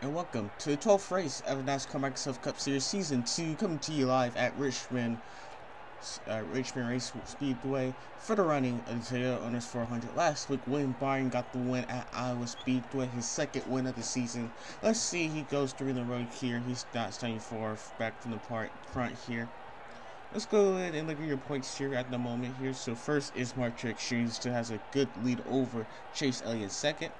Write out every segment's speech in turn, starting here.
And welcome to the 12th race of the NASCAR Microsoft Cup Series Season 2, coming to you live at Richmond Race Speedway for the running of the Toyota Nr2003. Last week, William Byron got the win at Iowa Speedway, his second win of the season. Let's see, he goes through the road here. He's not starting back from the front here. Let's go ahead and look at your points here at the moment here. So first is Mark Extreme, still has a good lead over Chase Elliott second.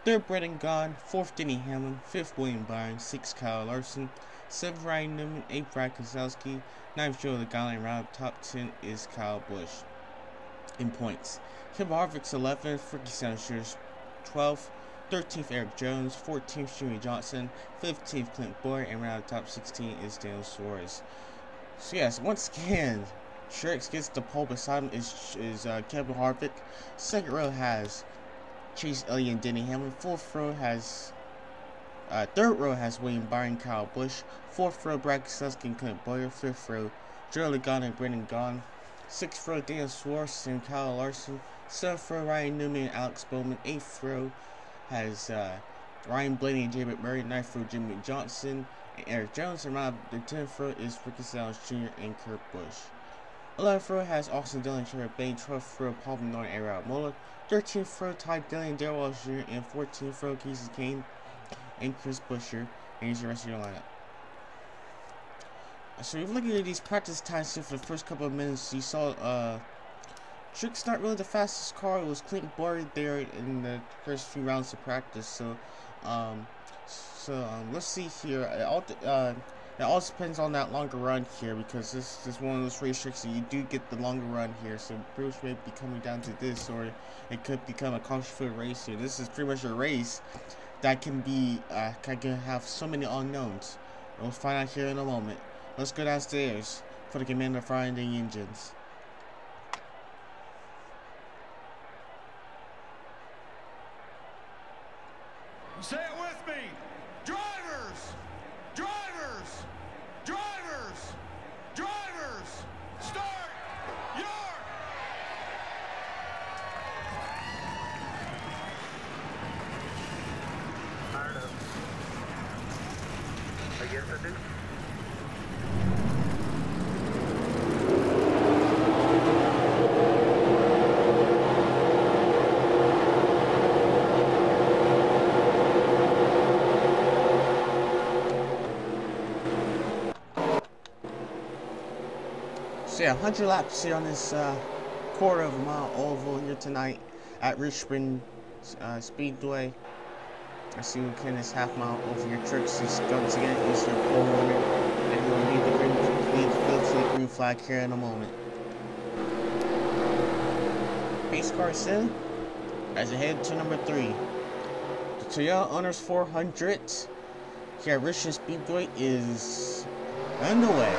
Third, Brendan Gaughan. Fourth, Denny Hamlin. Fifth, William Byron. Sixth, Kyle Larson. Seventh, Ryan Newman. Eighth, Brad Keselowski. Ninth, Joe Logano. And round top 10 is Kyle Busch. In points, Kim Harvick's 11th. Ricky Stenhouse 12th. 13th, Eric Jones. 14th, Jimmy Johnson. 15th, Clint Boyer. And round top 16 is Daniel Suarez. So yes, once again, Truex gets the pole. Beside him is Kevin Harvick. Second row has Chase Elliott and Denny Hamlin. Fourth row has, third row has William Byron, Kyle Busch. Fourth row, Brad Keselowski and Clint Boyer. Fifth row, Joe Logano and Brendan Gaughan. Sixth row, Daniel Suarez and Kyle Larson. Seventh row, Ryan Newman and Alex Bowman. Eighth row has Ryan Blaney and Jay McMurray. Ninth row, Jimmy Johnson and Eric Jones. And around the 10th row is Ricky Stenhouse Jr. and Kurt Busch. 11th row has Austin Dillon, Trevor Bayne. 12th row, Paul Menard and Ralph Moeller. 13th row, Ty Dillon and Darrell Walsh Jr. And 14th row, Casey Kane and Chris Buescher. And here's the rest of your lineup. So if you're looking at these practice times here for the first couple of minutes, you saw Truex not really the fastest car. It was Clint Boyer there in the first few rounds of practice. So let's see here. It all depends on that longer run here, because this is one of those racetracks that you do get the longer run here. So pretty much may be coming down to this, or it could become a caution-filled race here. This is pretty much a race that can have so many unknowns. We'll find out here in a moment. Let's go downstairs for the commander firing the engines. Say it with me. Drivers! Drivers! Drivers! Drivers! Start your... Tired of. I guess I do. So yeah, 100 laps here on this quarter of a mile oval here tonight at Richmond Speedway. I see we can this half mile over your tricks. He's going to get is your pole winner, and he'll lead the field to the green flag here in a moment. Pace car in as it head to number 3. The Toyota Nr2003 here at Richmond Speedway is underway.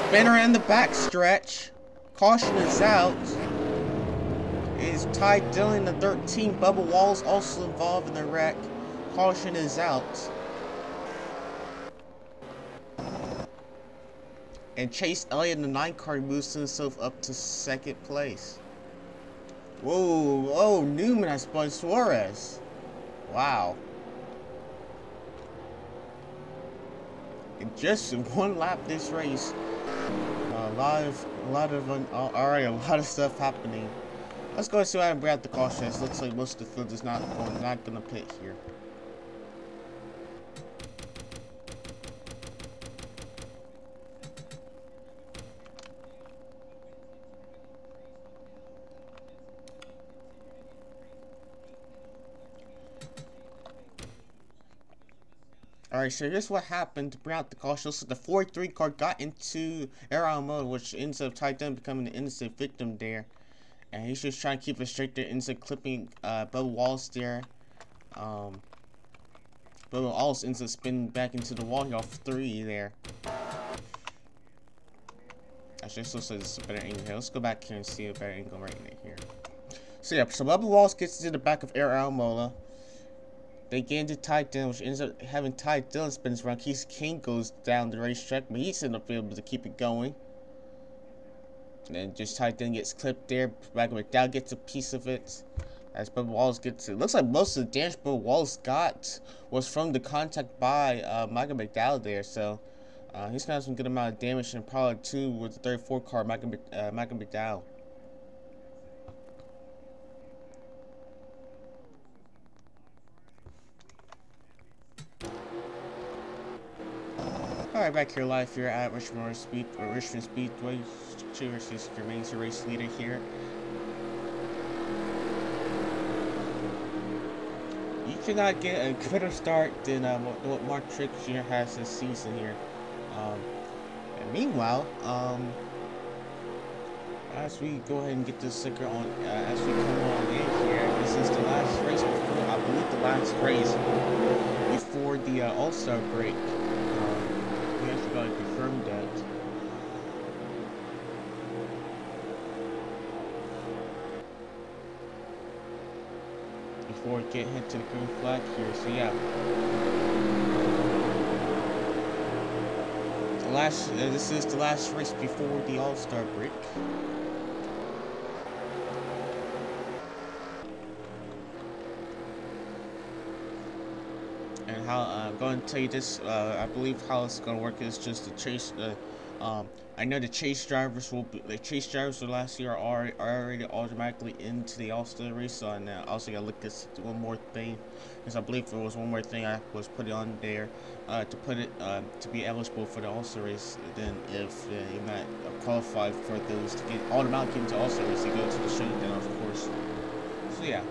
Spinner in the back stretch. Caution is out. It is Ty Dillon, the 13. Bubba Wallace also involved in the wreck. Caution is out. And Chase Elliott in the 9 car moves himself up to second place. Whoa, oh, Newman has spun Suarez. Wow. In just one lap this race. A lot of stuff happening. Let's go and see what we're at the caution. It looks like most of the field is not gonna pit here. Alright, so here's what happened to bring out the caution. So the 43 car got into air mode, which ends up Ty Dillon becoming the innocent victim there. And he's just trying to keep it straight there, ends up clipping Bubba Wallace there. Bubba Wallace ends up spinning back into the wall here off 3 there. Actually, this looks like it's a better angle here. Let's go back here and see a better angle right here. So yeah, so Bubba Wallace gets to the back of Air Almola. They get into Ty Dillon, which ends up having Ty Dillon spins around. Keith King goes down the racetrack, but he's able to keep it going. And then just Ty Dillon gets clipped there. Michael McDowell gets a piece of it. As Bubba Wallace gets it. Looks like most of the damage Bubba Wallace got was from the contact by Michael McDowell there. So he's got some good amount of damage, and probably too with the 34 car, Michael McDowell. Alright, back here live here at Richmond Speedway. Cheers, remains the race leader here. You cannot get a better start than what Mark Trick Jr. has this season here. And meanwhile, as we go ahead and get this sticker on, as we come on in here, this is the last race before, I believe the last race before the All-Star break. We actually got to confirm that. Before we get hit to the green flag here, so yeah. This is the last race before the All-Star break. And how I'm going to tell you this, I believe how it's going to work is just to chase the. I know the chase drivers for last year are already automatically into the All-Star race. So and also gotta look this one more thing, because I believe there was one more thing I was putting on there to put it to be eligible for the All-Star race. Then if you're not qualified for those to get automatically into All-Star race, you go to the showdown, of course. So yeah.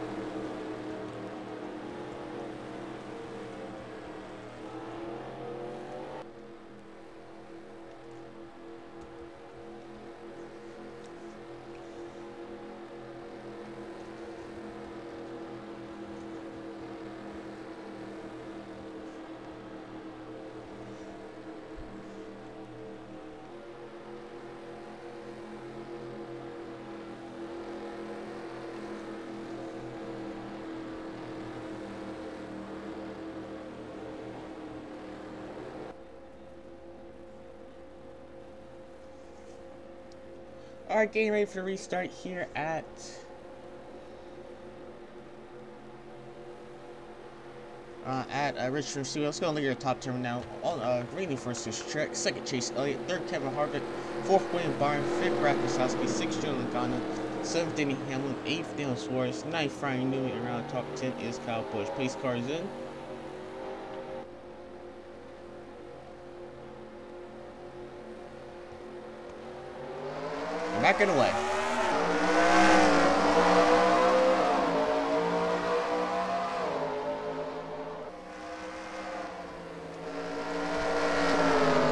Alright, getting ready for the restart here at Richmond Speedway. Let's go and look at the top 10 now. Green first is Trek, second Chase Elliott, third Kevin Harvick, fourth William Byron, fifth Brad Keselowski, sixth Joe Logano, seventh Denny Hamlin, eighth Daniel Suarez, ninth Ryan Newman, and around top 10 is Kyle Busch. Pace car is in. Back and away.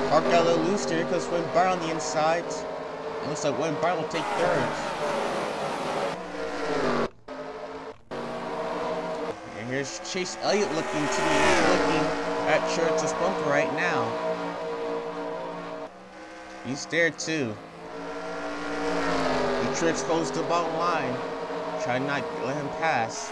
Park got a little loose there because William Byron on the inside. It looks like William Byron will take third. And here's Chase Elliott looking at Church's bumper right now. He's there too. Tricks goes to the bottom line. Try not to let him pass.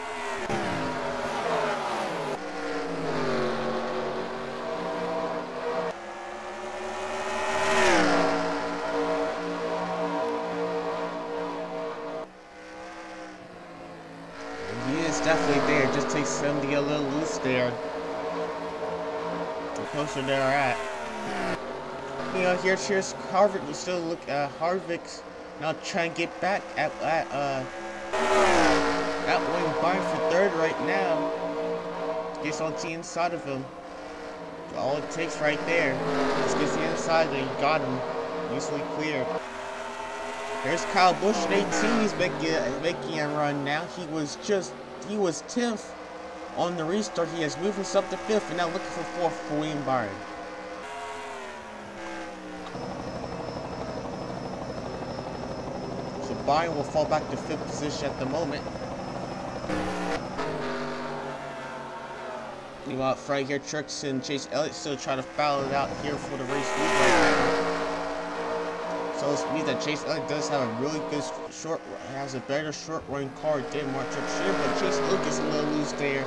And he is definitely there. Just takes him to get a little loose there. The closer they are at. You know, here's Harvick. We still look at Harvick's. Now trying to get back at William Byron for third right now. Gets on the inside of him. All it takes right there. Just gets the inside there. You got him. Easily clear. There's Kyle Busch at 18. He's making a run now. He was 10th on the restart. He has moved himself to 5th and now looking for 4th for William Byron. Byron will fall back to 5th position at the moment. Meanwhile, right here, Trucks and Chase Elliott still trying to foul it out here for the race lead right now. So it means that Chase Elliott does have a really good has a better short run car than Mark Trucks here, but Chase Elliott gets a little loose there.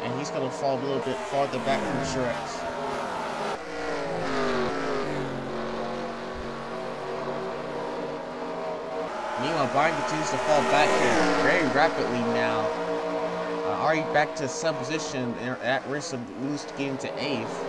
and he's gonna fall a little bit farther back from Truex. Meanwhile, Brian continues to fall back here very rapidly now. Already back to some position and at risk of losing getting to 8th.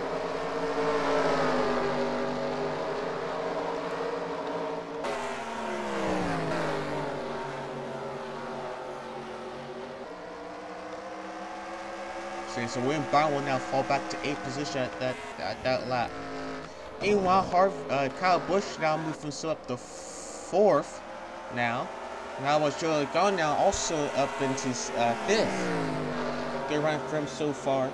So William Byron will now fall back to 8th position at that lap. Meanwhile, Kyle Busch now moved himself up to 4th now. Now was Joe Logano now also up into 5th. Good run for him so far.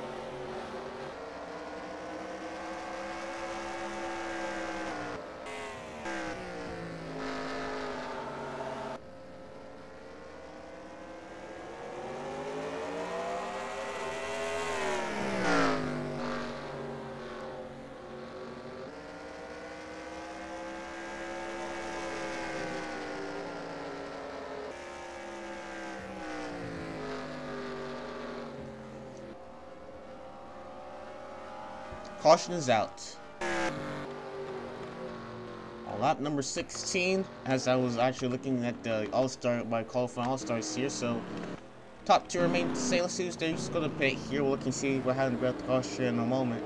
Caution is out. On lap number 16, as I was actually looking at the All-Star by qualifying All-Stars here, so top 2 remain to say. Let's see who's there. Just gonna pit here. We'll look and see what happened about the caution in a moment.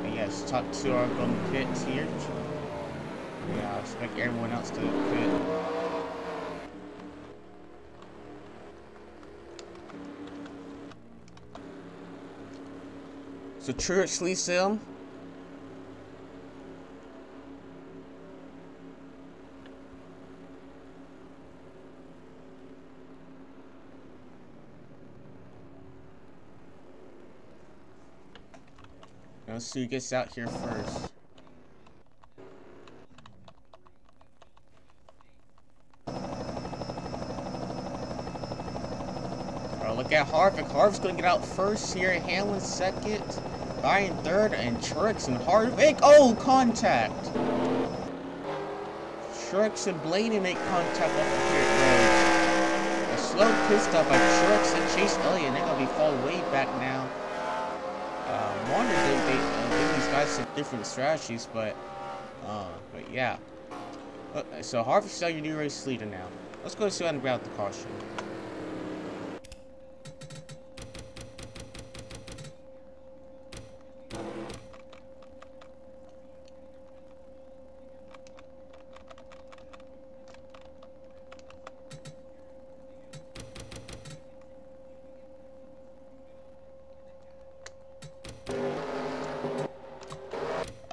But yes, top 2 are gonna pit here. Yeah, I expect everyone else to pit. So Truex leads him. Let's see who gets out here first. Alright, look at Harvick. Harvick's gonna get out first here. Hamlin second. Ryan third, and Truex and Harvick. Oh, contact! Truex and Blaney make contact off the pit road. A slow pit stop by Truex and Chase Elliott. They're gonna be falling way back now. Wonder they these guys some different strategies, but yeah. So Harvick's now your new race leader now. Let's go see what about the caution.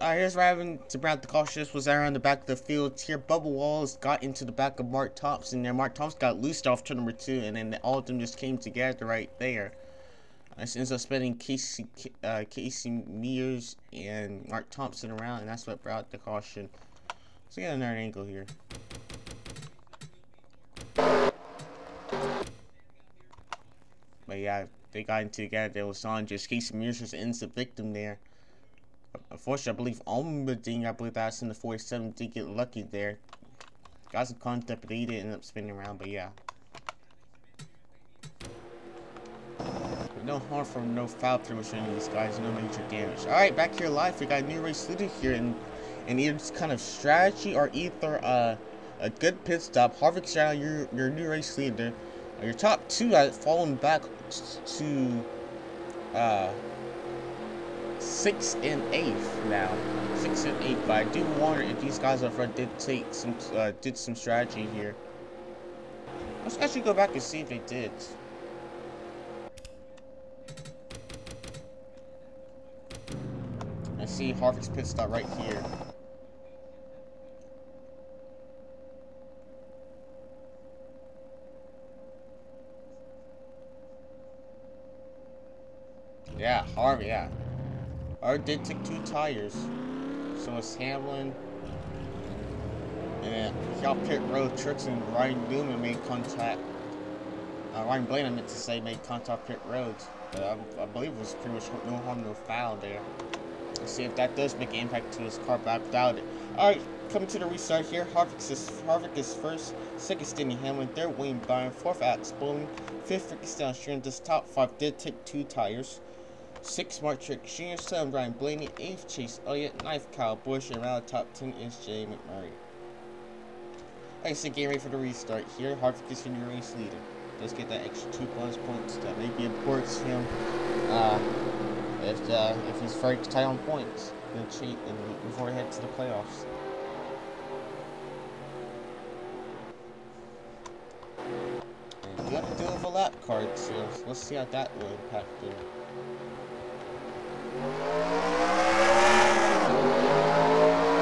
Here's what happened to Brad the Cautious was there on the back of the field. Here, Bubba Wallace got into the back of Mark Thompson. There, Mark Thompson got loosed off turn number 2, and then all of them just came together right there. This ends up spinning Casey Mears and Mark Thompson around, and that's what brought the caution. Let's get another angle here. But yeah, they got into together. It was on just Casey Mears was the innocent victim there. Unfortunately, I believe Almadine, I believe that's in the 47, did get lucky there. Got some contact, but he did end up spinning around, but yeah. But no harm from no foul pretty much any of these guys, no major damage. Alright, back here live, we got a new race leader here, and either it's kind of strategy or either a good pit stop. Harvick's now your new race leader. Your top 2 are falling back to 6th and 8th now. 6th and 8th, but I do wonder if these guys up front did some strategy here. Let's actually go back and see if they did. I see Harvick's pit stop right here. Yeah, Harvick, yeah. Harvick did take 2 tires. So it's Hamlin. And y'all pit road tricks and Ryan Newman made contact. Ryan Blaine, I meant to say, made contact pit roads. But I believe it was pretty much no harm, no foul there. Let's see if that does make an impact to his car back without it. Alright, coming to the restart here. Harvick is first, second Denny Hamlin, third Wayne Byron, fourth Alex Bowman, fifth Ricky Stenhouse. This top 5 did take 2 tires. 6th Mark Truex Jr., 7th Ryan Blaney, 8th Chase Elliott, 9th Kyle Busch, and around the top 10 is Jay McMurray. Like I said, getting ready for the restart here. Harvick is your race leader. Let's get that extra 2 bonus points that may be important to him if he's very tight on points and cheat and before he heads to the playoffs. And you have to deal with a lap card, so let's see how that will impact him.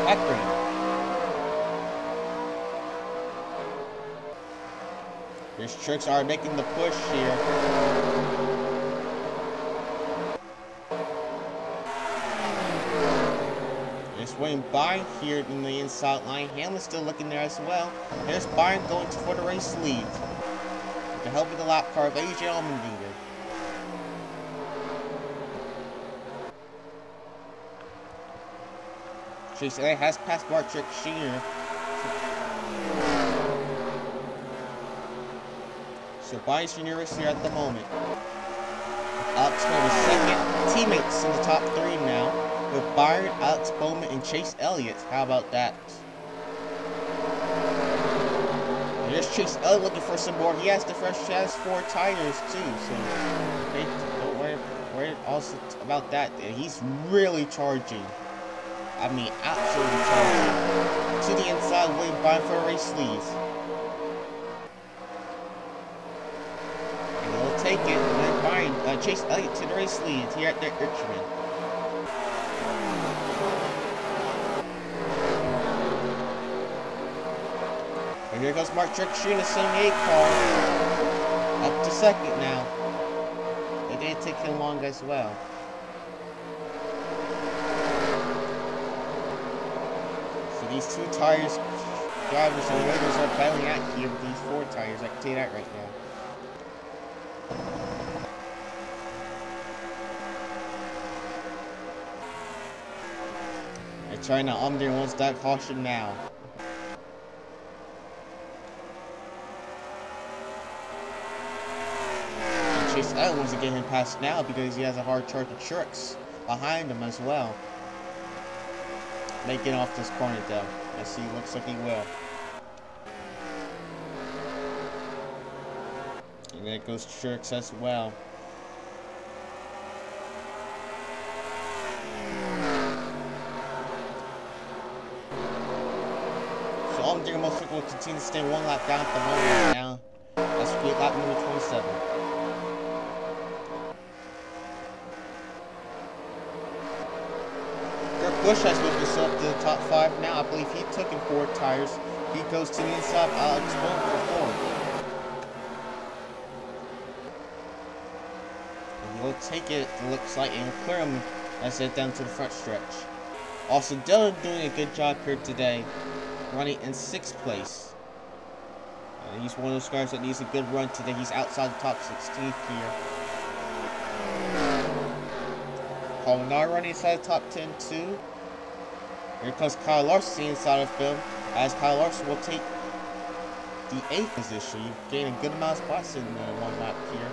Akron. Here's Truex are making the push here. There's Wayne Byron here in the inside line. Hamlin's still looking there as well. There's Byron going for the race lead. With the help of the lap car of AJ Allmendinger. Chase Elliott has passed Mark Truex Jr. So Byron's your race here at the moment. Alex Bowman second. Teammates in the top 3 now. With Byron, Alex Bowman, and Chase Elliott. How about that? And here's Chase Elliott looking for some more. He has 4 tires too. So don't worry also about that. He's really charging. I mean, absolutely charging. To the inside, Wayne Byron for a race lead. And he'll take it. Wayne Byron, Chase Elliott to the race lead here at Richmond. And here goes Mark Truex Jr. in the 78 car. Up to second now. It didn't take him long as well. These 2 tires, drivers and riders are battling out here with these 4 tires. I can tell you that right now. They're trying to Allmendinger that caution now. And Chase Elliott wants to get him past now because he has a hard charge of Truex behind him as well. Making off this corner though. Let's see, looks like he will. And there goes Truex as well. So Allmendinger most likely will continue to stay 1 lap down at the moment now. That's lap number 27. Busch has moved this up to the top 5 now. I believe he took in 4 tires. He goes to the inside. Alex Bowman for 4. And he'll take it looks like, and clear him as they head down to the front stretch. Also, Dillon doing a good job here today, running in 6th place. He's one of those guys that needs a good run today. He's outside the top 16th here. Paul Menard running inside the top 10 too. Here comes Kyle Larson inside of him, as Kyle Larson will take the 8th position. You gain a good amount of spots in 1 lap here.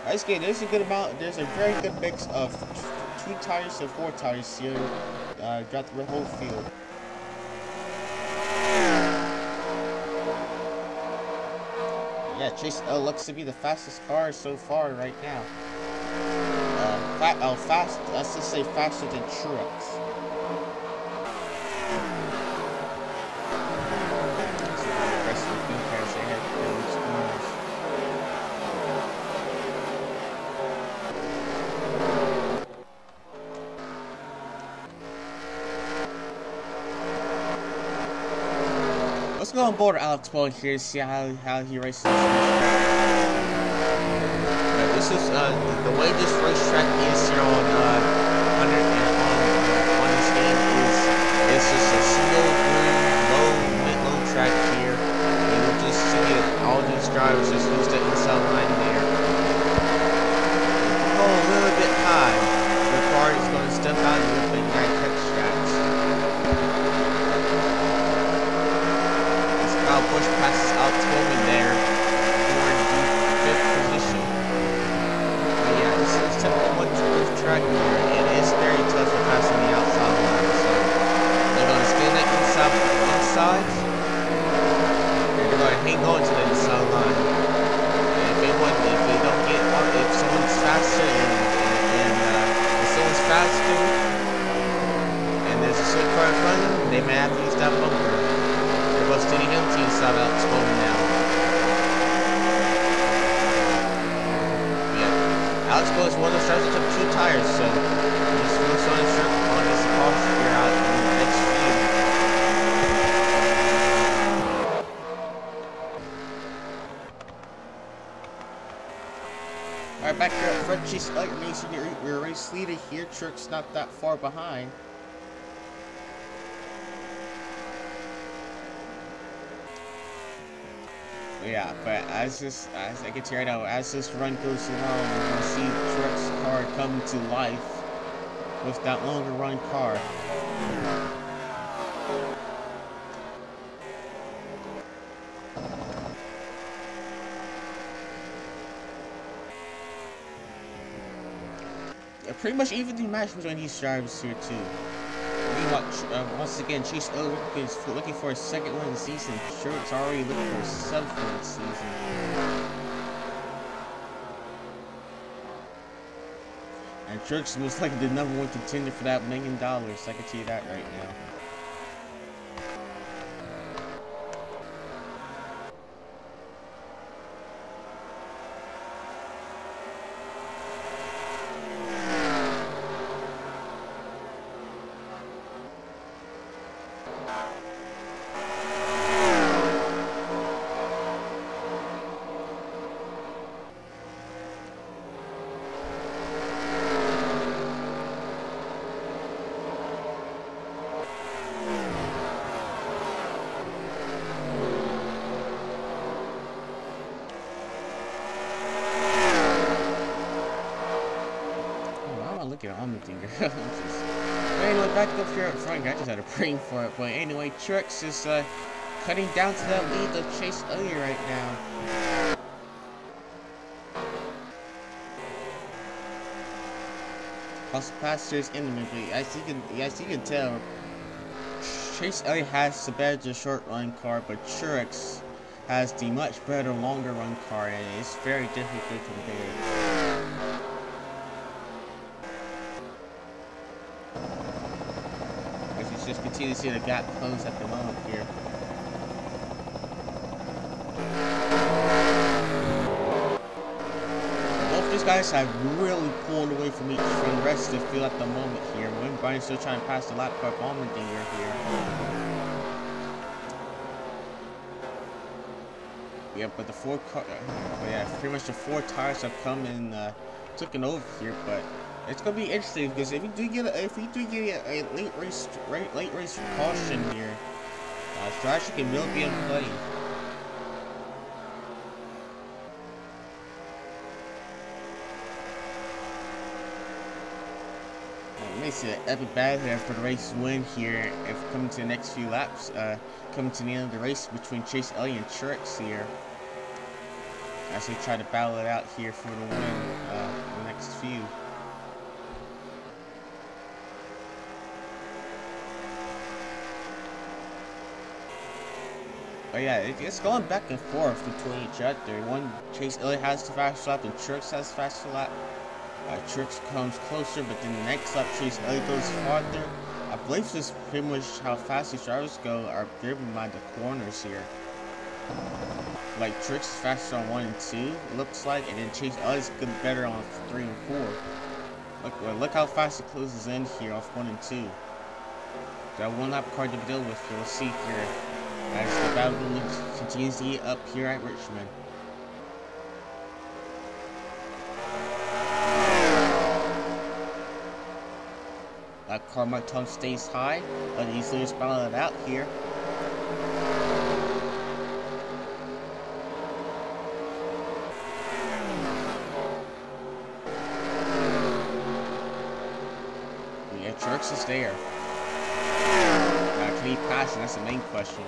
Nice game. There's a good amount. There's a very good mix of 2 tires and 4 tires here. Got the whole field. Yeah, Chase looks to be the fastest car so far right now. Let's just say faster than Truex. Let's go on board Alex Bowman here to see how he races. This is the way this racetrack is here on this game is it's just a single low track here, and you'll just see it. All these drivers just use the inside line there. Go a little bit high. The car is going to step out a little bit and catch tracks. push passes Alex Bowman there for the 5th position. But yeah, this is typical one-to-move track here. It is very tough to pass on the outside line, so they're going to spin that inside. They're going to hang on to the inside line. And if they don't get on, if someone's faster if someone's faster and there's a slip car in front of them, they may have to use that bumper. They're both sitting empty inside Alex Bowman now. Yeah, Alex Bowman is one of those drivers that took 2 tires, so he's really starting to shirt on his car here out in the next few. Alright, back here up front, Chase Elliott remains your race leader here. Truex not that far behind. Yeah, but as I can tell you right now, as this run goes along, we're going to see Truex car come to life with that longer run car. Pretty much evenly matched between these drivers here too. Meanwhile, once again, Chase Elliott is looking for a 2nd win of the season. Truex already looking for a 7th win of the season. And Truex looks like the #1 contender for that $1 million. I can tell you that right now. Anyway, back up here up front. I just had a brain for it. But anyway, Truex is cutting down to that lead of Chase Elliott right now. Also, Pastor's imminently. As you can tell, Chase Elliott has the better short run car, but Truex has the much better longer run car, and it's very difficult to compare. Just continue to see the gap close at the moment here. Both these guys have really pulled away from the rest of the field at the moment here. When Brian's still trying to pass the lap car Bombardier here. Yeah, but pretty much the 4 tires have come and taken over here, but it's gonna be interesting because if we do get a late race caution here, Strategy can really be in play. Let me see an epic battle here for the race win here. If coming to the next few laps, coming to the end of the race between Chase Elliott and Truex here, as they try to battle it out here for the win the next few. But yeah, it's going back and forth between each other. One, Chase Elliott has the fastest lap and Truex has the fastest lap. Truex comes closer, but then the next lap Chase Elliott goes farther. I believe this is pretty much how fast these drivers go are driven by the corners here. Like Truex is faster on 1 and 2, it looks like, and then Chase Elliott's good better on 3 and 4. Look how fast it closes in here off 1 and 2. Got one lap car to deal with. You'll see here as the battle continues to heat up here at Richmond. That car my tongue stays high, but easily just battle it out here. Yeah, Truex is there. Can he pass? And that's the main question.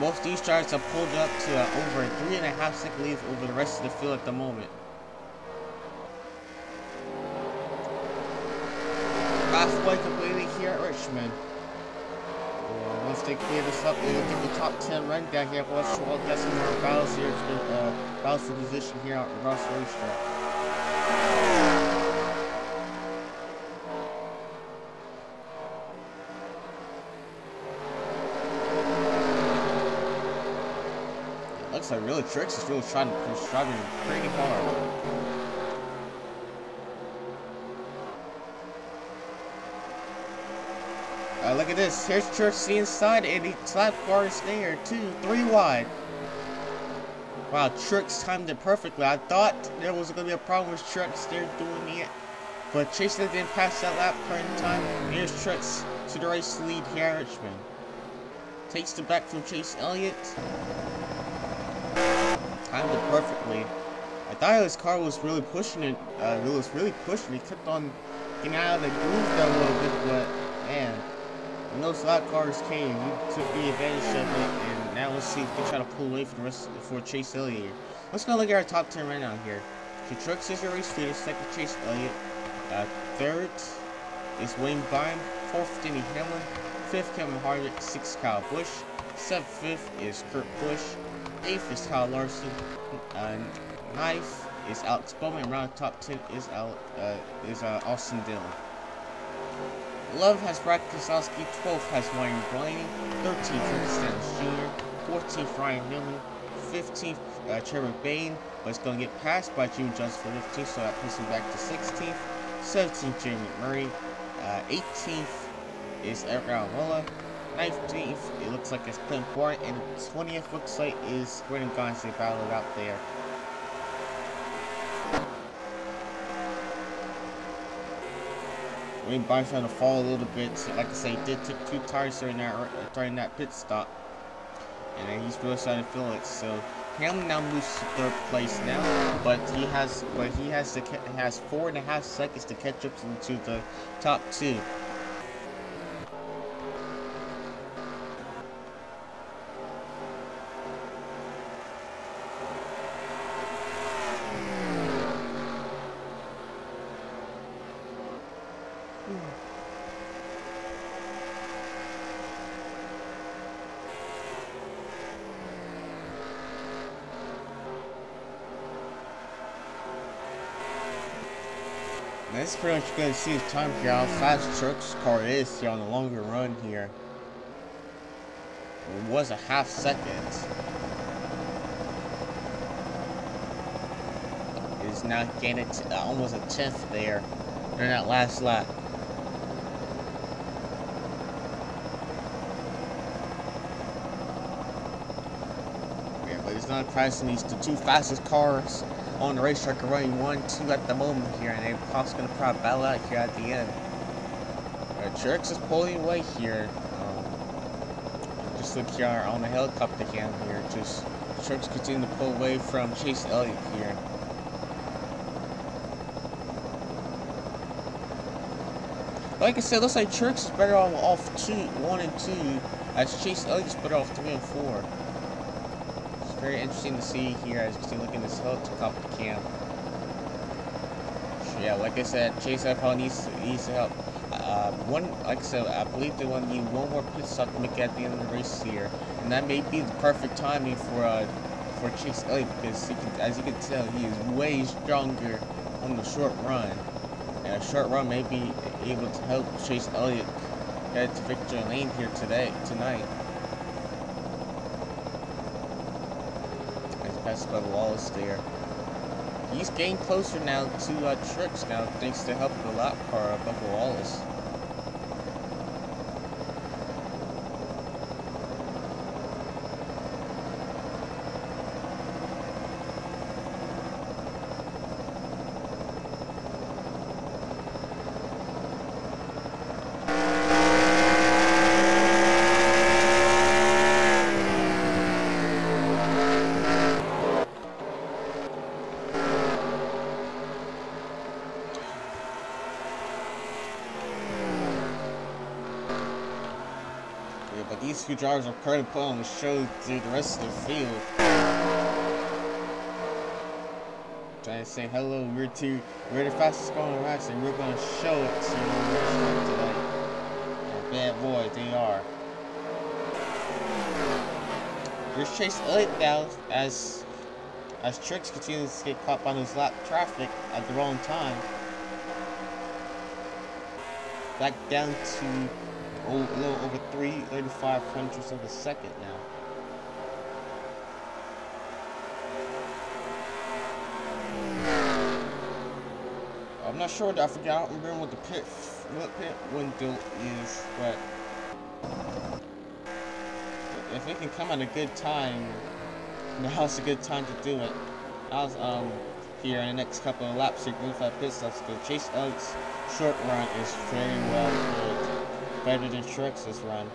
Both these drivers have pulled up to over a 3.5-second lead over the rest of the field at the moment. Halfway completed here at Richmond. Once they clear this up, they'll get the top 10 run down here. Let's get some more battles here. Battles for position here at Ross Racetrack. Looks like really Trix is really driving pretty hard. Look at this. Here's Trix the inside, and he slap cars there too. 3 wide. Wow, Trix timed it perfectly. I thought there was gonna be a problem with Trix there doing it, but Chase didn't pass that lap current time. Here's Trix to the race lead here at Richmond. Takes the back from Chase Elliott. Timed it perfectly. I thought his car was really pushing it. He kept on getting out of the groove there a little bit, but man, when those lap cars came, he took the advantage of it. And now let's see if they try to pull away for Chase Elliott. Let's go look at our top 10 right now here. So Trucks is your race leader. Second, Chase Elliott. Third is Wayne Byrne. Fourth, Denny Hamlin. Fifth, Kevin Harvick. Sixth, Kyle Busch. Fifth is Kurt Busch. 8th is Kyle Larson. 9th is Alex Bowman. Around top 10 is Austin Dillon. 11th has Brad Keselowski. 12th has Wayne Blaney. 13th, Ricky Stenhouse Jr. 14th, Ryan Newman. 15th, Trevor Bayne, but it's going to get passed by Jimmy Johnson for 15th, so that puts him back to 16th. 17th, Jamie Murray. 18th is Eric Almirola. 19th, it looks like it's Clint Bourne, and 20th looks like is Brendan Gaughan. They battled out there. Wayne Byrne's trying to fall a little bit. So, like I say, he did take 2 tires during that pit stop, and then he's really starting to feel it. So Hamlin now moves to 3rd place now, but he has 4.5 seconds to catch up into the top 2. That's pretty much going to see his time here, how fast Truck's car is here on the longer run here. It was a half second. It is now gaining almost a 10th there during that last lap. Yeah, but it's not pricing these the 2 fastest cars on the racetrack are running 1-2 at the moment here, and they're possibly going to probably battle out here at the end. Trucks is pulling away here. Just look here on the helicopter cam here. Just Trucks continue to pull away from Chase Elliott here. Like I said, looks like Trucks is better off 1 and 2, as Chase Elliott is better off 3 and 4. Very interesting to see here as you can look in this helicopter cam. Yeah, like I said, Chase probably needs to help. Like I said, I believe they want to need 1 more pit stop to make it at the end of the race here, and that may be the perfect timing for Chase Elliott, because as you can tell, he is way stronger on the short run, and a short run may be able to help Chase Elliott head to victory lane here tonight. Passed by Wallace there. He's getting closer now to Trucks now, thanks to help of the lap car of Bubba Wallace. these two drivers are currently put on the show through the rest of the field. Trying to say hello, we're the fastest going racks, and we're gonna show it to you today. And bad boy, they are. Here's Chase Elliott now as Trix continues to get caught by those lap traffic at the wrong time. Back down to a little over 35/100ths of a second now. I'm not sure. I forgot. I don't remember what the pit window is, but if it can come at a good time, now's a good time to do it. Here in the next couple of laps, here, 5 pit stops. Because Chase Elliott's short run is very well good, better than Truex's run.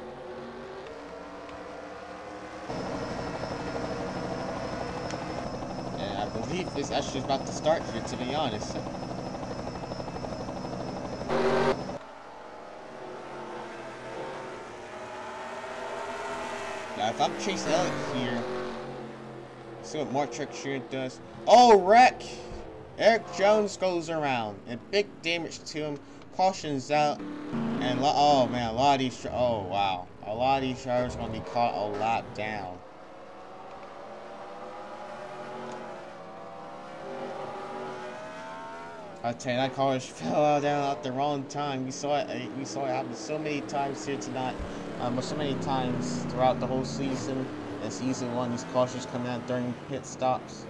And I believe this actually is about to start here, to be honest. Now, if I'm Chase Elliott here, see what Mark Truex does. Oh, wreck! Eric Jones goes around, and big damage to him. Cautions out, and oh man, a lot of these drivers are gonna be caught a lap down. I tell you, that car fell down at the wrong time. We saw it happen so many times here tonight. So many times throughout the whole season. And season 1, these cautions coming out during pit stops.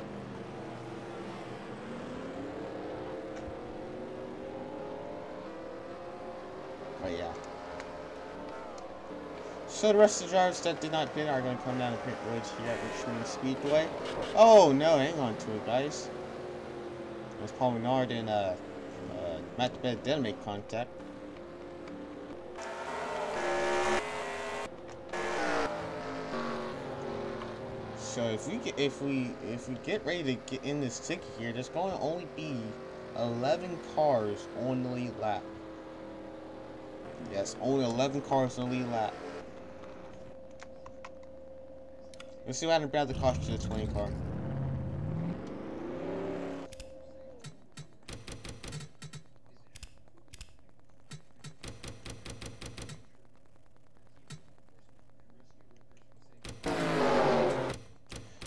But yeah. So the rest of the drivers that did not pit are going to come down the pit road here at Richmond Speedway. Oh no, hang on to it, guys. It was Paul Menard and Matt Bed didn't make contact. So if we get ready to get in this ticket here, there's going to only be 11 cars on the lead lap. Yes, only 11 cars on the lead lap. Let's see what happens about the cost to the 20 car.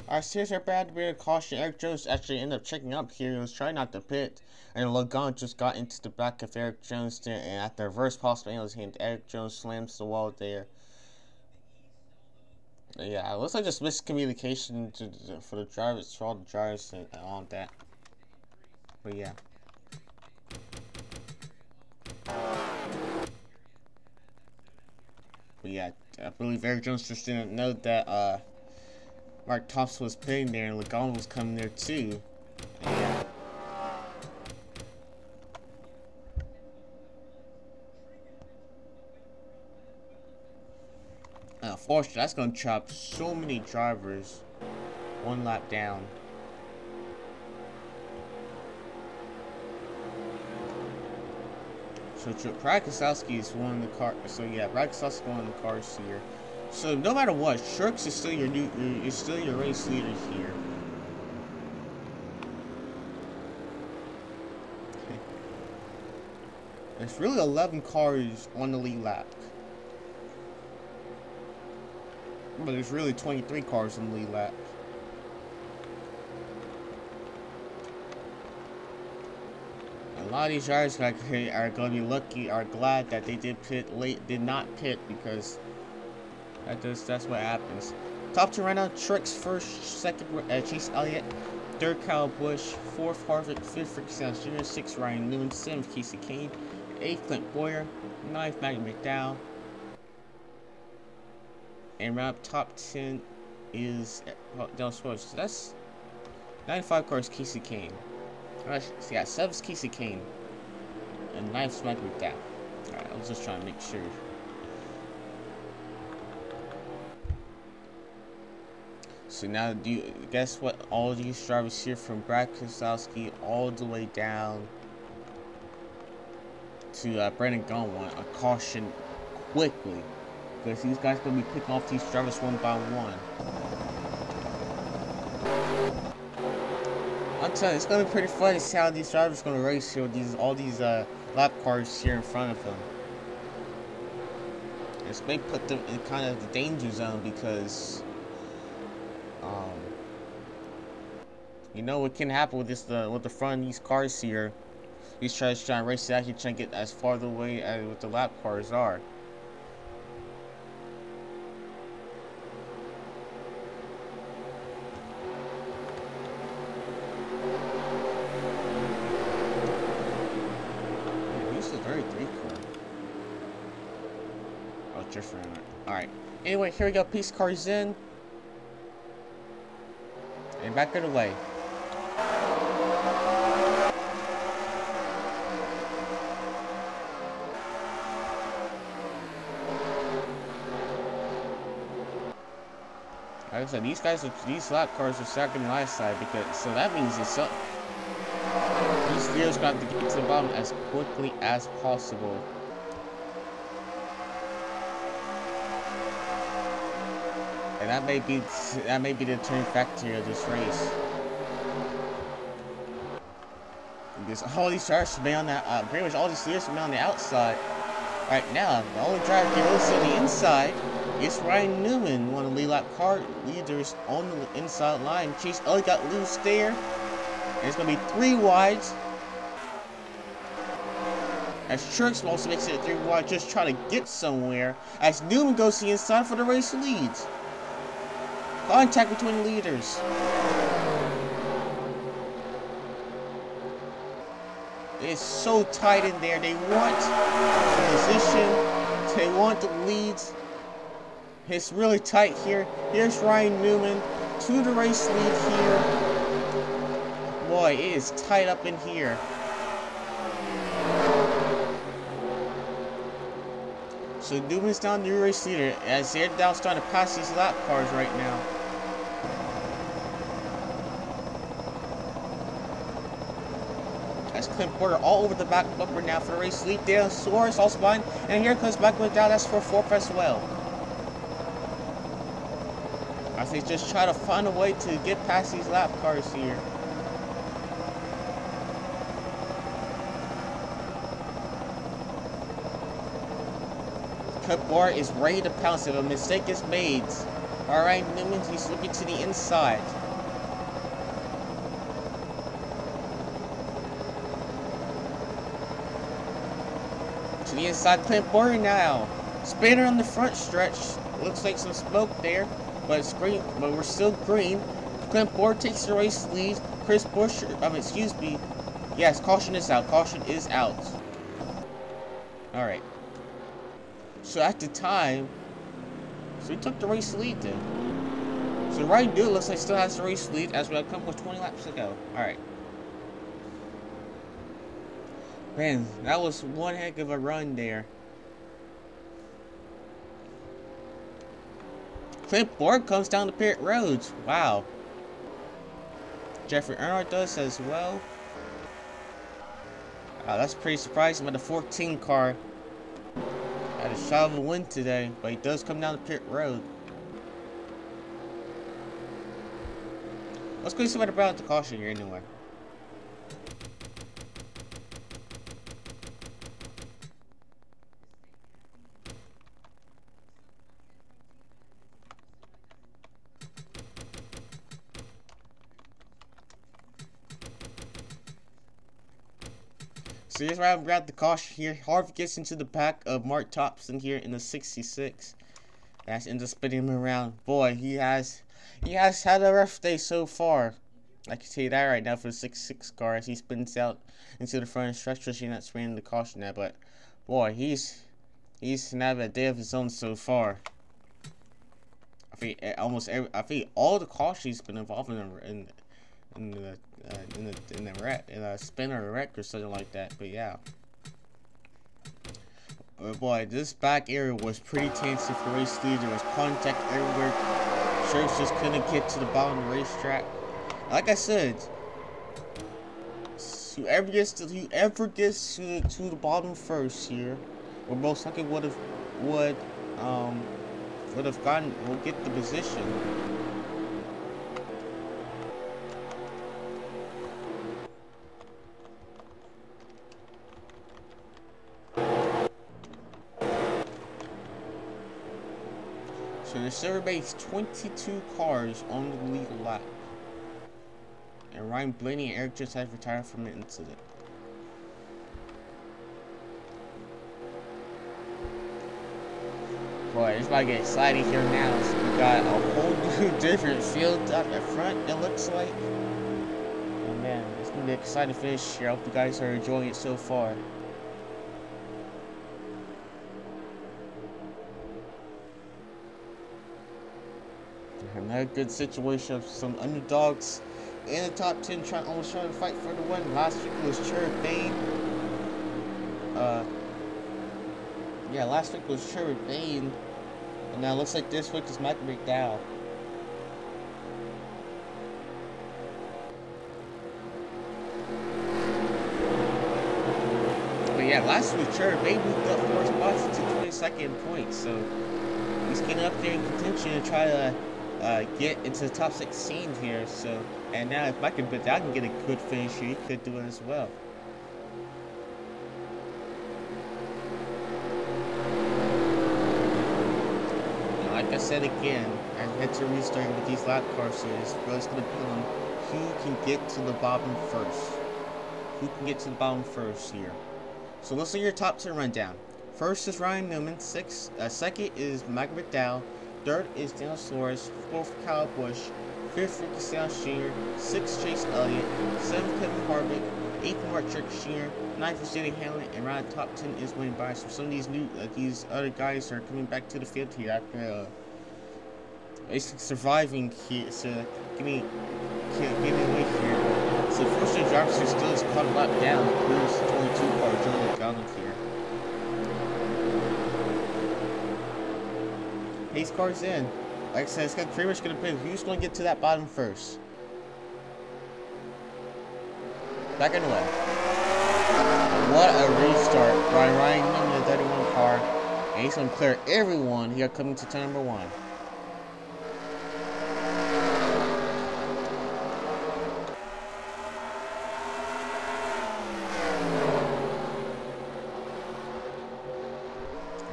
Alright, so here's our bad bit of caution. Eric Jones actually ended up checking up here. He was trying not to pit, and Logan just got into the back of Eric Jones there, and at the reverse possible angles, Eric Jones slams the wall there. Yeah, it looks like just miscommunication for the drivers, for all the drivers and all that. But yeah. But yeah, I believe Eric Jones just didn't know that Mark Thompson was pitting there and Logan was coming there too. And yeah. Unfortunately, that's going to chop so many drivers one lap down. So Brad Keselowski is one of the cars. So yeah, Brad Keselowski is one of the cars here. So no matter what, Truex is still your race leader here. There's really 11 cars on the lead lap. But there's really 23 cars on the lead lap. A lot of these drivers are going to be lucky, are glad that they did not pit because that's what happens. Top 2 right now: Truex first, second Chase Elliott, third Kyle Busch, fourth Harvick, fifth Ricky Stenhouse Jr., sixth Ryan Newman, seventh Casey Kane, eighth Clint Boyer, ninth Matty McDowell. And round up top 10 is Del Suarez. So that's 95 cars Casey Kane. Yeah, 7's Casey Kane. And 9th's Matty McDowell. Alright, I was just trying to make sure. So now, do you guess what all these drivers here from Brad Keselowski all the way down to Brandon Gaughan want? A caution quickly. because these guys gonna be picking off these drivers one by one. I'm telling you, it's gonna be pretty fun to see how these drivers gonna race here with all these lap cars here in front of them. This may put them in kind of the danger zone because, you know what can happen with this with the front of these cars here. These drivers trying to race it, actually trying to get as far away as what the lap cars are. Different. Alright. Anyway, here we go. Piece cars in. And back of the way. Like I said, these lap cars are second to my side because so that means it's up. These steers got to get to the bottom as quickly as possible. And that may be the turning factor of this race. Because all these drivers should be on that, pretty much all these leaders should be on the outside. Right now, the only driver here is on the inside is Ryan Newman, one of the lap car leaders on the inside line. Chase Elliott got loose there. And it's going to be 3 wides. As Truex also makes it 3 wide, just trying to get somewhere. As Newman goes to the inside for the race leads. Contact between leaders. It's so tight in there. They want the position. They want the leads. It's really tight here. Here's Ryan Newman to the race lead here. Boy, it is tight up in here. So Newman's down the race leader as they're now starting to pass these lap cars right now. As Clint Porter all over the back bumper now for the race lead. Dale Suarez also behind, and here comes Michael McDowell. That's for 4th as well. As they just try to find a way to get past these lap cars here. Clint Porter is ready to pounce if a mistake is made. Alright, Newman, he's looking to the inside. To the inside, Clint Porter now. Spinner on the front stretch. Looks like some smoke there, but it's green. But we're still green. Clint Porter takes the race lead. Chris Buescher, excuse me. Yes, caution is out. Caution is out. Alright. So at the time, so he took the race lead then. So right now, looks like still has the race lead as we have come with 20 laps to go. Alright. Man, that was one heck of a run there. Clint Porter comes down the pit roads. Wow. Jeffrey Earnhardt does as well. Wow, that's pretty surprising. But the 14 car had a shot of a win today, but he does come down the pit road. Let's go see what about the caution here anyway. So here's where I grabbed the caution here. Harvey gets into the back of Mark Thompson here in the 66. That's ends up spinning him around. Boy, he has had a rough day so far. I can tell you that right now for the 66 car as he spins out into the front stretch, especially not spinning the caution there. But boy, he's having a day of his own so far. I think all the cautions he's been involved in a spin or a wreck or something like that. But yeah. But boy, this back area was pretty tense for the race lead. There was contact everywhere. Truex just couldn't get to the bottom of the racetrack. Like I said, whoever gets to the bottom first here, or most likely would will get the position. So there still remains 22 cars on the legal lap. And Ryan Blaney and Eric just had retired from the incident. Boy, it's about to get exciting here now. So we got a whole new different field up at front, it looks like. Oh man, it's gonna be an exciting finish here. I hope you guys are enjoying it so far. Another good situation of some underdogs in the top 10 almost trying to fight for the win. Last week was Cherry Bane. Yeah, last week was Cherry Bane. And now it looks like this week is Michael McDowell. But yeah, last week Cherry Bane moved up 4 spots to 22nd points. So he's getting up there in contention to try to get into the top 16 here. So, and now if Michael McDowell can get a good finish here, he could do it as well. Like I said again, I had to restart with these lap car series. But it's going to be on who can get to the bottom first. Who can get to the bottom first here. So let's look at your top 10 rundown. First is Ryan Newman. Second is Michael McDowell. Third is Daniel Suarez. Fourth, Kyle Busch. Fifth, Ricky Stenhouse Jr. Sixth, Chase Elliott. Seventh, Kevin Harvick. Eighth, Mark Truex Jr. Ninth is Denny Hamlin. And around the top 10 is Wayne Byers. So some of these these other guys are coming back to the field here after basically surviving here. So give me away here. So first the drivers are still is caught a lap down. Here's 22 car Joe McDonald here. Pace car's in. Like I said, it's pretty much going to depend who's going to get to that bottom first. Back in the way. What a restart by Ryan Newman, the 31 car. And he's going to clear everyone here coming to turn number 1.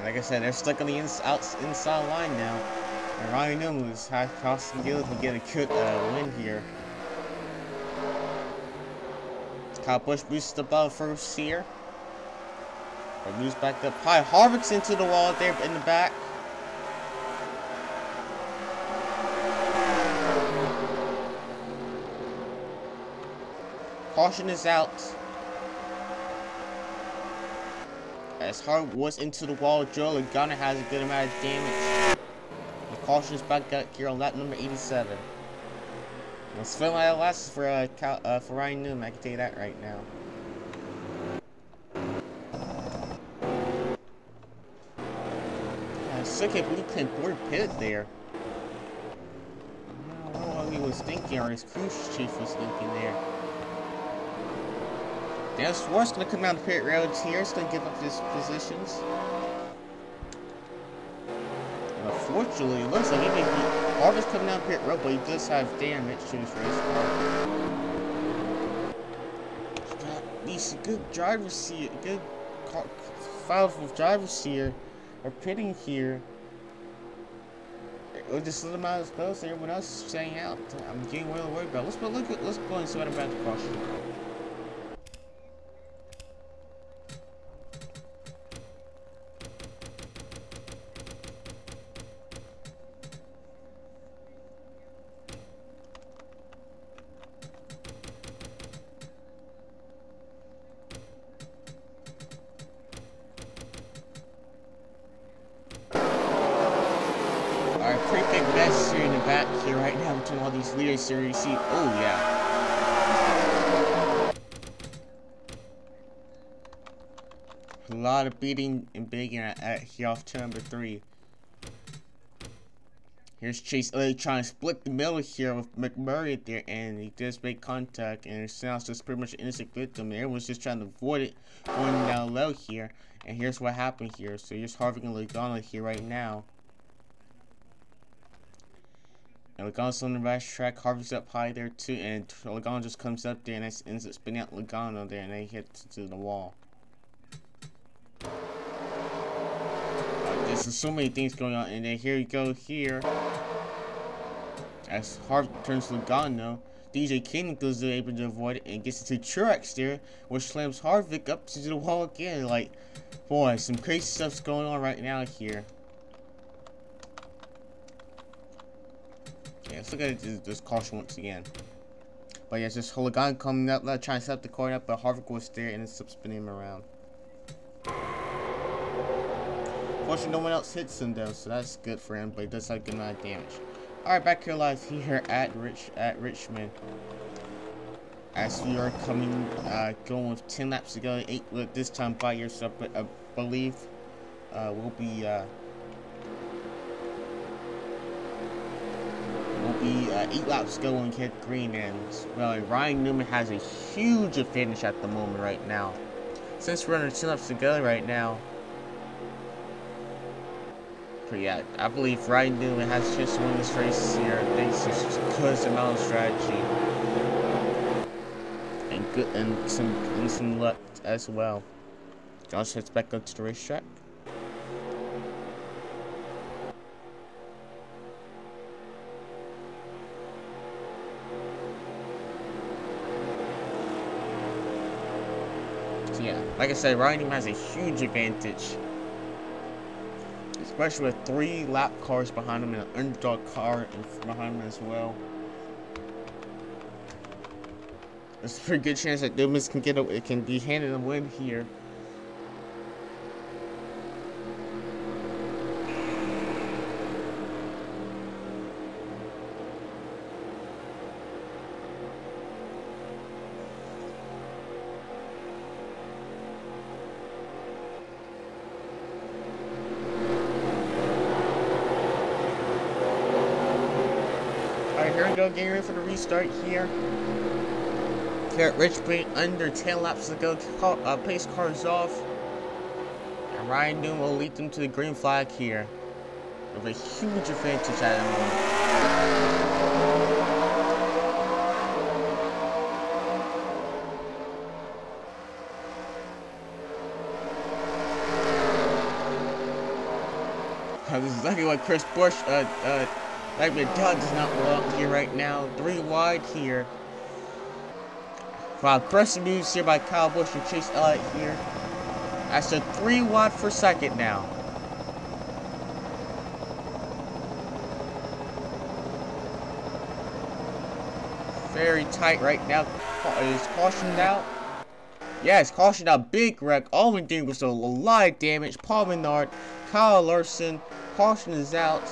Like I said, they're stuck on the inside line now. And Ryan Newman was crossing the field to get a good win here. Kyle Busch boosts above first here. Or moves back up high. Harvick's into the wall there in the back. Caution is out. As Harvick was into the wall, Joe Logano has a good amount of damage. The caution is back up here on lap number 87. It's feeling like it lasts for Ryan Newman, I can tell you that right now. I still can't believe Clint Board pitted there. I don't know what he was thinking, or his crew chief was thinking there. Daniel Suarez going to come down the pit road here. He's going to give up his positions. And unfortunately, it looks like Harvick's coming down the pit road, but he does have damage to his race car. These good drivers here, good files of drivers here are pitting here. We'll just let them out as close. Everyone else is staying out. I'm getting really worried about. Let's go and see what I'm about to caution. Pretty big mess here in the back here right now between all these leaders here. You see, oh yeah, a lot of beating and bigging at here off turn number 3. Here's Chase Elliott trying to split the middle here with McMurray there, and he does make contact, and it sounds just pretty much an innocent victim. Everyone's just trying to avoid it going down low here, and here's what happened here. So here's Harvick and Logano here right now. And Logano's on the racetrack, Harvick's up high there too, and Logano just comes up there and ends up spinning out Logano there, and they hit to the wall. There's so many things going on, and then here you go here. As Harvick turns to Logano, DJ King goes able to avoid it and gets into Truex there, which slams Harvick up to the wall again. Like, boy, some crazy stuff's going on right now here. Yeah, let's look at this caution once again. But yeah, it's just Logano coming up, trying to set up the corner up, but Harvick was there and ends up spinning him around. Fortunately, no one else hits him though, so that's good for him, but he does have a good amount of damage. Alright, back here live here at Richmond. As we are going with 10 laps to go, 8 this time by yourself, but I believe we'll be 8 laps to go when we hit green, and well, Ryan Newman has a huge advantage at the moment right now. Since we're under 10 laps to go right now. But yeah, I believe Ryan Newman has a chance to win this race here thanks to good amount of strategy and some luck as well. Josh heads back up to the racetrack. So yeah, like I said, Ryan Newman has a huge advantage, especially with 3 lap cars behind him and an underdog car behind him as well. There's a pretty good chance that Newman can be handed a win here. Alright, here we go, getting ready for the restart here. Here at Richmond, under 10 laps to go, pace cars off. And Ryan Newman will lead them to the green flag here, with a huge advantage at the moment. This is exactly what Chris Busch, like McDowell does not belong here right now. 3 wide here. Wow, aggressive moves here by Kyle Busch and Chase Elliott here. That's a 3 wide for second now. Very tight right now. Is cautioned out? Yes, cautioned out. Big wreck. All we did was a lot of damage. Paul Menard, Kyle Larson. Caution is out.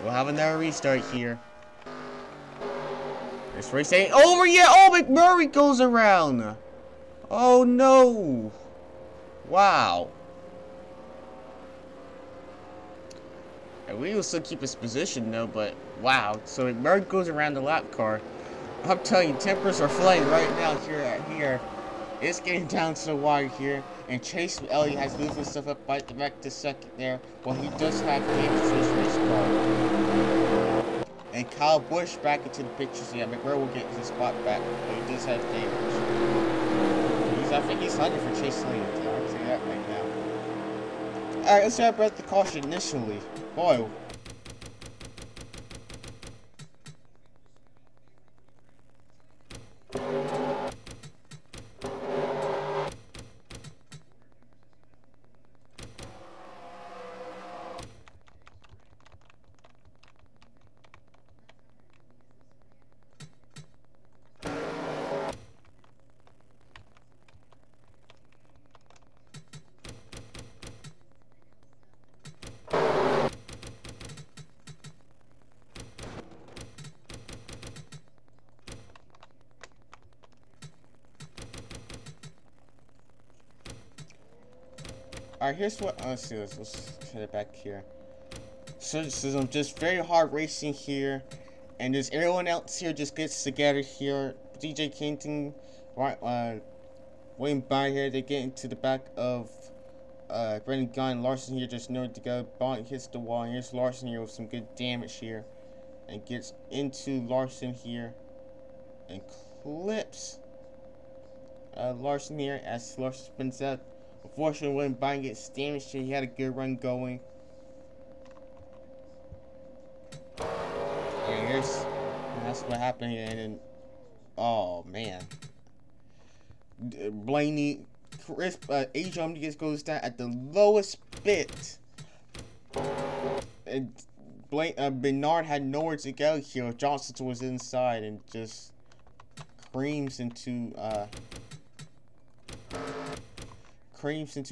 We'll have another restart here. This race ain't over yet. Oh, McMurray goes around. Oh no. Wow. And we will still keep his position though, but wow. So McMurray goes around the lap car. I'm telling you, tempers are flying right now here. It's getting down to the wire here. And Chase Elliott has moved himself up back to second there. Well, he does have damage to his race car. And Kyle Busch back into the picture, so yeah, McMurray will get his spot back, but he does have damage. I think he's hungry for Chase Elliott, I'll say that right now. Alright, let's have the caution initially. Boy. Alright, here's what, let's see, let's hit it back here. some just very hard racing here, and just everyone else here just gets together here. DJ Kenton, Wayne by here, they get into the back of Brendan Gunn. Larson here just nowhere to go. Bond hits the wall, and here's Larson here with some good damage here, and gets into Larson here, and clips Larson here as Larson spins out. Unfortunately, when Bond gets damaged here, he had a good run going. And that's what happened here, and then, oh man, Blaney, Age Omnibus goes down at the lowest bit, and Bernard had nowhere to go here. Johnson was inside and just creams into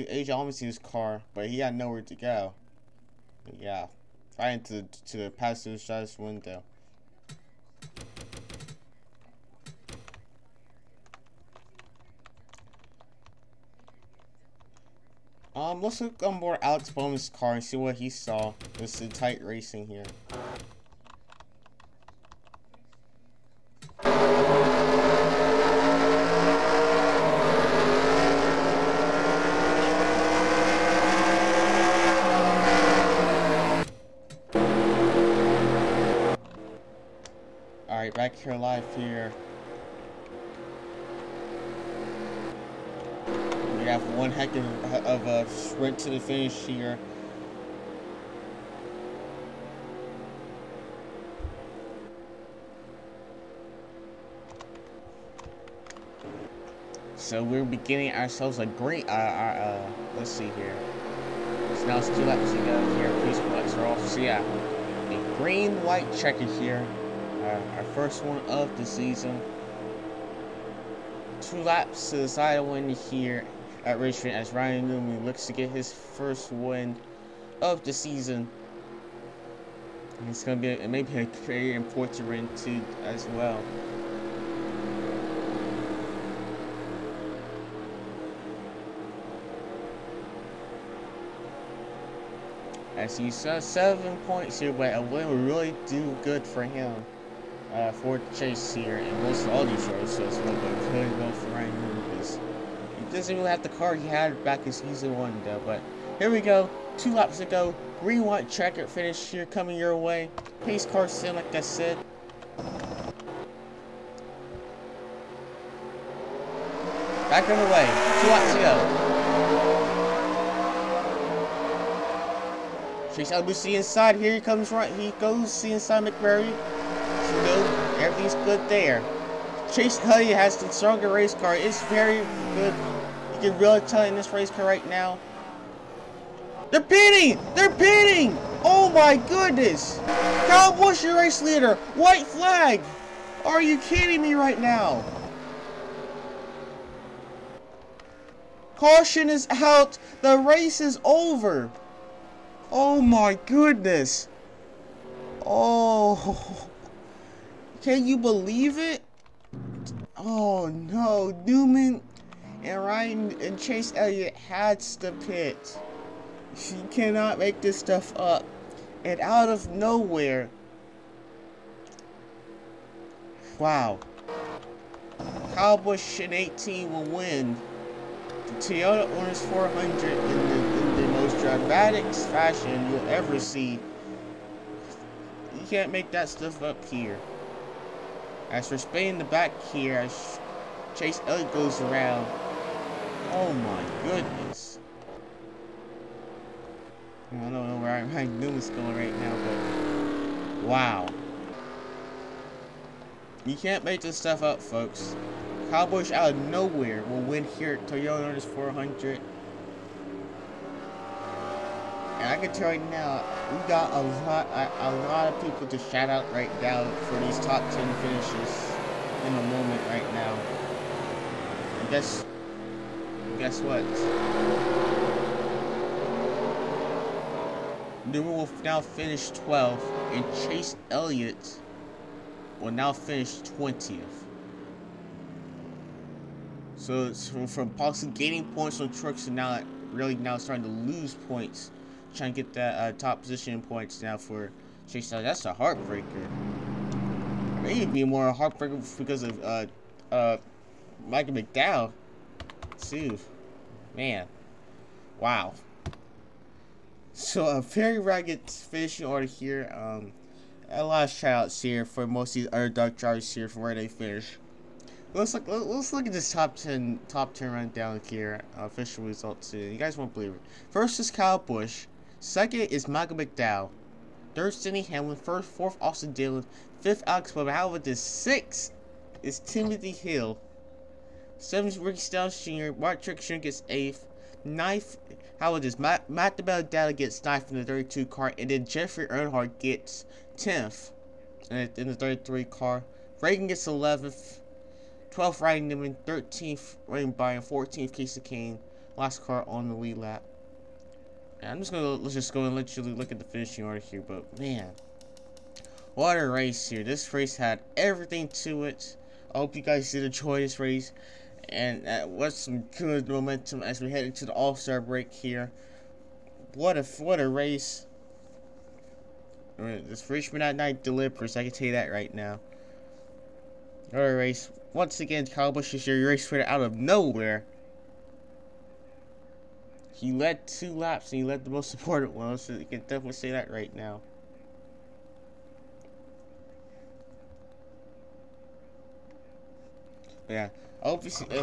Age Omnibus' car, but he had nowhere to go. Yeah, right into the passenger side window. Let's look on more Alex Bowman's car and see what he saw. This is tight racing here. Alright, back here live here. We have one heck of a sprint to the finish here. So we're beginning ourselves a great, let's see here. So now it's 2 laps to go here. Please lights are off. So yeah, a green-white checker here. Our first one of the season. 2 laps to decide a win here at Richmond as Ryan Newman looks to get his first win of the season. And it's gonna be maybe a very important win too as well. As you saw, 7 points here, but a win would really do good for him. For Chase here, and most of all these races will go really well for Ryan Newman because he doesn't really have the car he had back in season 1 though. But here we go, 2 laps to go, green-white checkered finish here coming your way. Pace car sim, like I said. Back on the way, 2 laps to go. Chase Elliott inside, here he comes right, he goes, see inside McMurray. Everything's good there. Chase Elliott has the stronger race car. It's very good. You can really tell in this race car right now. They're pitting! They're pitting! Oh my goodness! Kyle Busch, your race leader! White flag! Are you kidding me right now? Caution is out. The race is over. Oh my goodness. Oh. Can you believe it? Oh no, Newman and Ryan and Chase Elliott had to pit. She cannot make this stuff up. And out of nowhere. Wow. Kyle Busch in 18 will win the Toyota Owners 400 in the most dramatic fashion you'll ever see. You can't make that stuff up here. As for Spain in the back here, as Chase Elliott goes around. Oh my goodness. I don't know where Ryan Newman's going right now, but wow. You can't make this stuff up, folks. Kyle Busch out of nowhere will win here at Toyota Owners 400. And I can tell right now, we got a lot of people to shout out right now for these top 10 finishes in the moment right now. And guess what? Newman will now finish 12th, and Chase Elliott will now finish 20th. So it's from possibly gaining points on trucks to now really starting to lose points trying to get that top position points now for Chase. That's a heartbreaker. Maybe it'd be more heartbreaker because of Michael McDowell too. Man, wow. So a very ragged finishing order here. A lot of shoutouts here for most of these underdog drivers here for where they finish. Let's look at this top 10 rundown here. Official results here. You guys won't believe it. First is Kyle Busch. Second is Michael McDowell. Third, Denny Hamlin. Fourth, Austin Dillon. Fifth, Alex Bubba. However, sixth is Timothy Hill. Seventh, Ricky Stenhouse Jr. Mark Truex Jr. gets eighth. Ninth, Matt DiBenedetto gets ninth in the 32 car, and then Jeffrey Earnhardt gets 10th in the 33 car. Reagan gets 11th. 12th, Ryan Newman. 13th, Ryan Byron. 14th, Casey Kane. Last car on the lead lap. And let's just go and literally look at the finishing order here. But man, what a race here! This race had everything to it. I hope you guys did enjoy this race, and what's some good momentum as we head into the All-Star break here. What a race! I mean, this Richmond at night delivers. I can tell you that right now. What a race! Once again, Kyle Busch is your race winner out of nowhere. He led 2 laps, and he led the most important one, so you can definitely say that right now. But yeah, I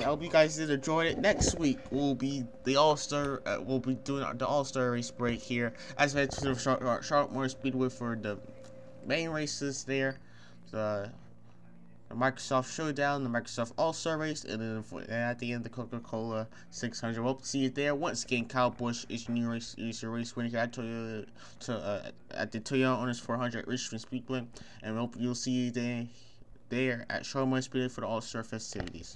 hope you guys did enjoy it. Next week will be the All-Star. We'll be doing the All-Star race break here, as we head to the Charlotte Motor Speedway for the main races there. The Microsoft Showdown, the Microsoft All-Star Race, and then at the end, the Coca-Cola 600. We'll see you there. Once again, Kyle Busch is your race winner here at the Toyota Owners 400 at Richmond Speedway, and we hope you'll see you there at Charlotte Motor Speedway for the All-Star festivities.